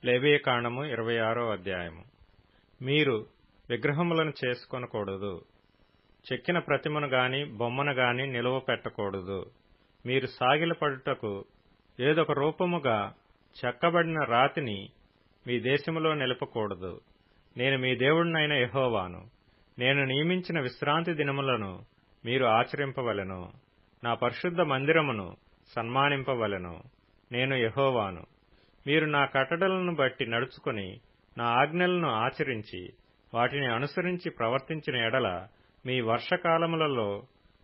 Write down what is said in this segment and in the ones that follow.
లేవియకాండము 26వ అధ్యాయము. మీరు విగ్రహములను చేసుకొనకూడదు. చెక్కిన ప్రతిమను గాని బొమ్మను గాని నిలువ పెట్టకూడదు. మీరు సాగిలపడుటకు ఏదొక రూపముగా చెక్కబడిన రాతిని మీ దేశములో నిలపకూడదు. నేను మీ దేవుడినైన యెహోవాను. నేను నియమించిన విశ్రాంతి దినములను మీరు ఆచరింపవలెను. నా పరిశుద్ధ మందిరమును సన్మానింపవలెను. నేను యెహోవాను. మీరు నా కట్టడలను బట్టి నడుచుకుని నా ఆజ్ఞలను ఆచరించి వాటిని అనుసరించి ప్రవర్తించిన ఎడల మీ వర్షకాలములలో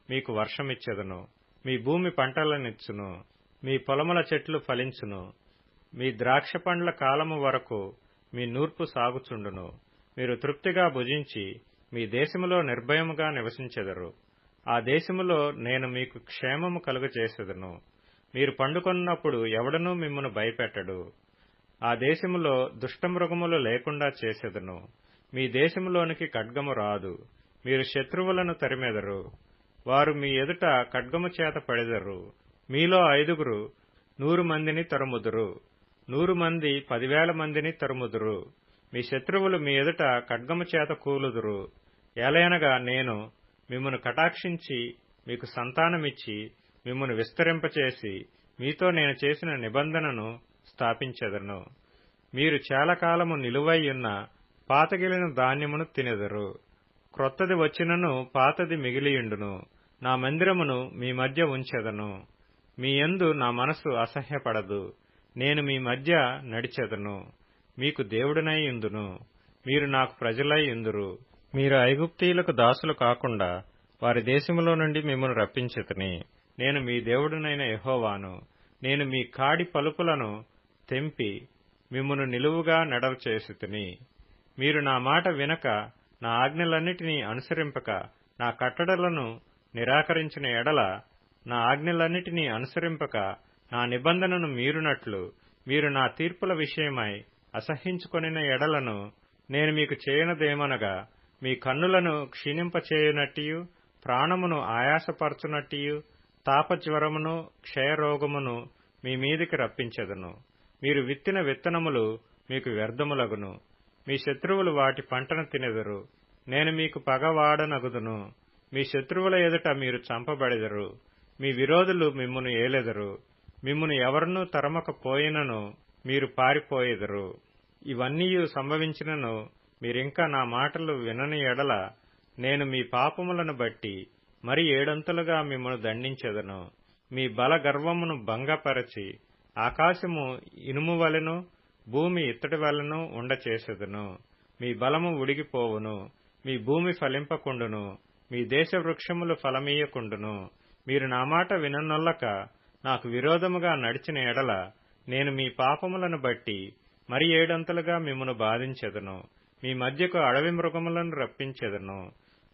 మీకు వర్షమిచ్చెదను. మీ భూమి పంటలనిచ్చును. మీ పొలముల చెట్లు ఫలించును. మీ ద్రాక్ష పండ్ల కాలము వరకు మీ నూర్పు సాగుచుండును. మీరు తృప్తిగా భుజించి మీ దేశములో నిర్భయముగా నివసించెదరు. ఆ దేశములో నేను మీకు క్షేమము కలుగజేసెదను. మీరు పండుకొన్నప్పుడు ఎవడనూ మిమ్మును భయపెట్టడు. ఆ దేశములో దుష్టమృగములు లేకుండా చేసెదను. మీ దేశములోనికి ఖడ్గము రాదు. మీరు శత్రువులను తరిమెదరు. వారు మీ ఎదుట ఖడ్గము చేత పడెదరు. మీలో 5 100 మందిని తరుముదురు. 100 మంది 10,000 మందిని తరుముదురు. మీ శత్రువులు మీ ఎదుట ఖడ్గము చేత కూలుదురు. ఏలయనగా నేను మిమ్మును కటాక్షించి మీకు సంతానమిచ్చి మిమ్మును విస్తరింపచేసి మీతో నేను చేసిన నిబంధనను స్థాపించెదను. మీరు చాలా కాలము నిలువైయున్న పాతగిలిన ధాన్యమును తినెదరు. క్రొత్తది వచ్చినను పాతది మిగిలియుండును. నా మందిరమును మీ మధ్య ఉంచెదను. మీ యందు నా మనసు అసహ్యపడదు. నేను మీ మధ్య నడిచెదను. మీకు దేవుడనై యుందును. మీరు నాకు ప్రజలై యుందురు. మీరు ఐగుప్తీయులకు దాసులు కాకుండా వారి దేశములో నుండి మిమ్మును రప్పించితిని. నేను మీ దేవుడనైన యెహోవాను. నేను మీ కాడి పలుపులను తెంపి మిమ్మును నిలువుగా నడవచేసితిని. మీరు నా మాట వినక నా ఆజ్ఞలన్నిటినీ అనుసరింపక నా కట్టడలను నిరాకరించిన ఎడల, నా ఆజ్ఞలన్నిటినీ అనుసరింపక నా నిబంధనను మీరునట్లు మీరు నా తీర్పుల విషయమై అసహ్యించుకొనిన ఎడలను నేను మీకు చేయనదేమనగా, మీ కన్నులను క్షీణింపచేయునట్టియు ప్రాణమును ఆయాసపరచునట్టియు తాపజ్వరమును క్షయరోగమును మీ మీదికి రప్పించెదను. మీరు విత్తిన విత్తనములు మీకు వ్యర్థములగును. మీ శత్రువులు వాటి పంటను తినెదరు. నేను మీకు పగవాడనగుదును. మీ శత్రువుల ఎదుట మీరు చంపబడెదరు. మీ విరోధులు మిమ్మును ఏలెదరు. మిమ్మును ఎవరినూ తరమకపోయినను మీరు పారిపోయెదరు. ఇవన్నీయు సంభవించినను మీరింకా నా మాటలు వినని ఎడల నేను మీ పాపములను బట్టి మరి 7 మిమ్మును దండించెదను. మీ బల గర్వమును భంగపరచి ఆకాశము ఇనుము వలెను భూమి ఇత్తడి వలెను ఉండచేసెదను. మీ బలము ఉడిగిపోవును. మీ భూమి ఫలింపకుండును. మీ దేశ వృక్షములు ఫలమీయకుండును. మీరు నా మాట విననొల్లక నాకు విరోధముగా నడిచిన ఎడల నేను మీ పాపములను బట్టి మరి 7 మిమ్మును బాధించెదను. మీ మధ్యకు అడవి మృగములను రప్పించెదను.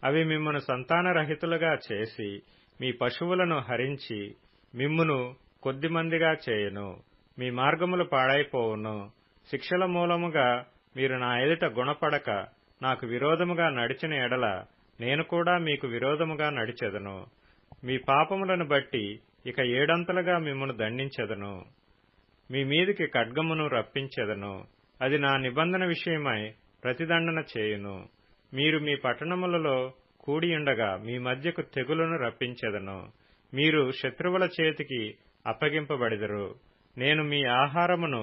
అవి మిమ్మును సంతానరహితులుగా చేసి మీ పశువులను హరించి మిమ్మును కొద్దిమందిగా చేయును. మీ మార్గములు పాడైపోవును. శిక్షల మూలముగా మీరు నా ఎదుట గుణపడక నాకు విరోధముగా నడిచిన ఎడల నేను కూడా మీకు విరోధముగా నడిచెదను. మీ పాపములను బట్టి ఇక 7 మిమ్మును దండించెదను. మీ మీదికి ఖడ్గమును రప్పించెదను. అది నా నిబంధన విషయమై ప్రతిదండన చేయును. మీరు మీ పట్టణములలో కూడియుండగా మీ మధ్యకు తెగులును రప్పించెదను. మీరు శత్రువుల చేతికి అప్పగింపబడెదరు. నేను మీ ఆహారమును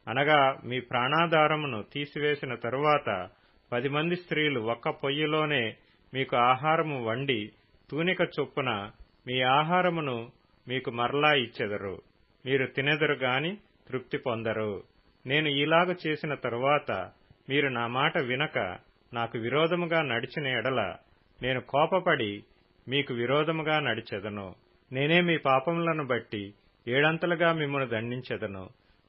అనగా మీ ప్రాణాధారమును తీసివేసిన తరువాత 10 మంది స్త్రీలు ఒక్క పొయ్యిలోనే మీకు ఆహారము వండి తూనిక చొప్పున మీ ఆహారమును మీకు మరలా ఇచ్చెదరు. మీరు తినెదరు గాని తృప్తి పొందరు. నేను ఇలాగ చేసిన తరువాత మీరు నా మాట వినక నాకు విరోధముగా నడిచిన ఎడల నేను కోపపడి మీకు విరోధముగా నడిచెదను. నేనే మీ పాపములను బట్టి 7 మిమ్మును దండించెదను.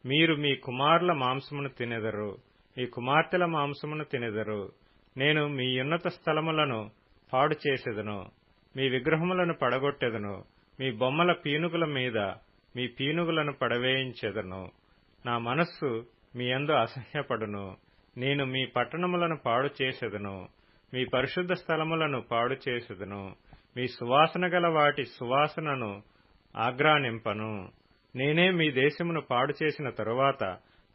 మీరు మీ కుమారుల మాంసమును తినెదరు. మీ కుమార్తెల మాంసమును తినెదరు. నేను మీ ఉన్నత స్థలములను పాడు చేసెదను. మీ విగ్రహములను పడగొట్టెదను. మీ బొమ్మల పీనుగుల మీద మీ పీనుగులను పడవేయించెదను. నా మనస్సు మీ యందు అసహ్యపడును. నేను మీ పట్టణములను పాడు చేసెదను. మీ పరిశుద్ధ స్థలములను పాడు చేసెదను. మీ సువాసన గల వాటి సువాసనను ఆగ్రానింపను. నేనే మీ దేశమును పాడు చేసిన తరువాత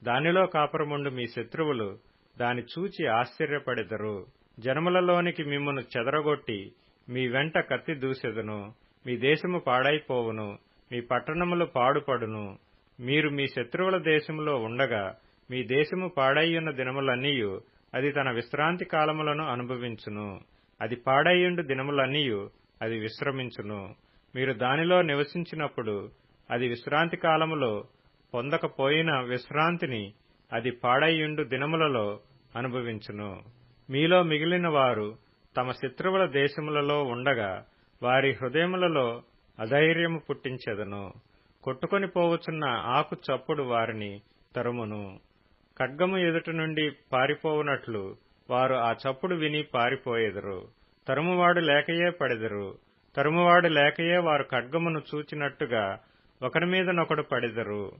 దానిలో కాపురముండు మీ శత్రువులు దాని చూచి ఆశ్చర్యపడెదరు. జనములలోనికి మిమ్మును చెదరగొట్టి మీ వెంట కత్తి దూసెదను. మీ దేశము పాడైపోవును, మీ పట్టణములు పాడుపడును. మీరు మీ శత్రువుల దేశములో ఉండగా మీ దేశము పాడైయున్న దినములన్నీయు అది తన విశ్రాంతి కాలములను అనుభవించును. అది పాడైయుండు దినములన్నీయు అది విశ్రమించును. మీరు దానిలో నివసించినప్పుడు అది విశ్రాంతి కాలములో పొందకపోయిన విశ్రాంతిని అది పాడైయుండు దినములలో అనుభవించును. మీలో మిగిలిన వారు తమ శత్రువుల దేశములలో ఉండగా వారి హృదయములలో అధైర్యము పుట్టించెదను. కొట్టుకొని పోవచున్న ఆకు చప్పుడు వారిని తరుమును. ఖడ్గము ఎదుట నుండి పారిపోవునట్లు వారు ఆ చప్పుడు విని పారిపోయెదరు. తరుమువాడు లేకయే పడెదరు. తరుమువాడు లేకయే వారు ఖడ్గమును చూచినట్టుగా ఒకరి మీదనొకడు పడెదరు.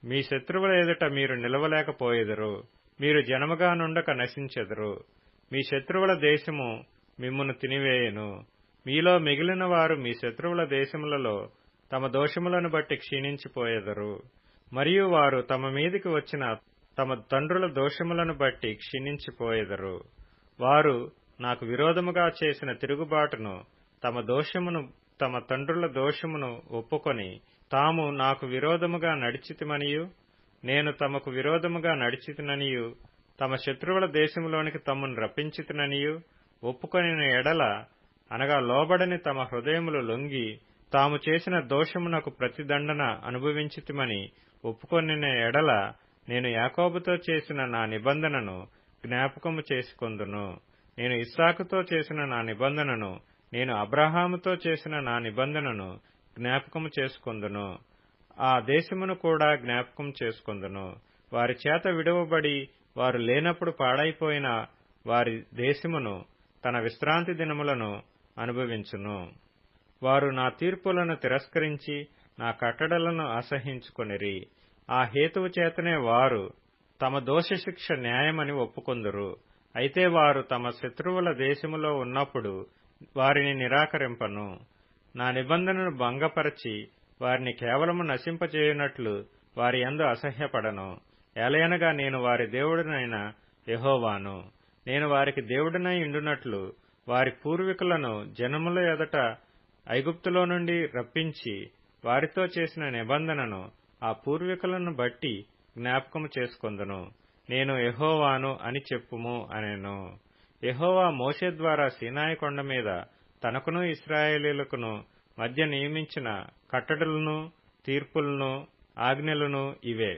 మీ శత్రువుల ఎదుట మీరు నిలవలేకపోయెదరు. మీరు జనముగా నుండక నశించెదరు. మీ శత్రువుల దేశము మిమ్మును తినివేయను. మీలో మిగిలిన వారు మీ శత్రువుల దేశములలో తమ దోషములను బట్టి క్షీణించిపోయెదరు. మరియు వారు తమ మీదికి వచ్చిన తమ తండ్రుల దోషములను బట్టి క్షీణించిపోయెదరు. వారు నాకు విరోధముగా చేసిన తిరుగుబాటును, తమ దోషమును, తమ తండ్రుల దోషమును ఒప్పుకొని తాము నాకు విరోధముగా నడిచితిమనియు నేను తమకు విరోధముగా నడిచితిననియు తమ శత్రువుల దేశములోనికి తమ్మును రప్పించితిననియు ఒప్పుకొనిన ఎడల, అనగా లోబడని తమ హృదయములు లొంగి తాము చేసిన దోషమునకు ప్రతిదండన అనుభవించితిమని ఒప్పుకొనిన ఎడల, నేను యాకోబుతో చేసిన నా నిబంధనను జ్ఞాపకము చేసుకొందును. నేను ఇస్సాకుతో చేసిన నా నిబంధనను, నేను అబ్రహాముతో చేసిన నా నిబంధనను జ్ఞాపకము చేసుకొందును. ఆ దేశమును కూడా జ్ఞాపకం చేసుకొందును. వారి చేత విడువబడి వారు లేనప్పుడు పాడైపోయిన వారి దేశమును తన విశ్రాంతి దినములను అనుభవించును. వారు నా తీర్పులను తిరస్కరించి నా కట్టడలను అసహ్యించుకొనిరి. ఆ హేతువు చేతనే వారు తమ దోషశిక్ష న్యాయమని ఒప్పుకొందురు. అయితే వారు తమ శత్రువుల దేశములో ఉన్నప్పుడు వారిని నిరాకరింపను. నా నిబంధనను భంగపరచి వారిని కేవలము నశింపచేయునట్లు వారి యందు అసహ్యపడను. ఏలయనగా నేను వారి దేవుడనైన యెహోవాను. నేను వారికి దేవుడనై ఉండునట్లు వారి పూర్వీకులను జనముల ఎదుట ఐగుప్తులో నుండి రప్పించి వారితో చేసిన నిబంధనను ఆ పూర్వీకులను బట్టి జ్ఞాపకము చేసుకొందును. నేను యెహోవాను అని చెప్పుము అనెను. యెహోవా మోషే ద్వారా సీనాయి కొండ మీద తనకును ఇశ్రాయేలీయులకును మధ్య నియమించిన కట్టడలను, తీర్పులను, ఆజ్ఞలను ఇవే.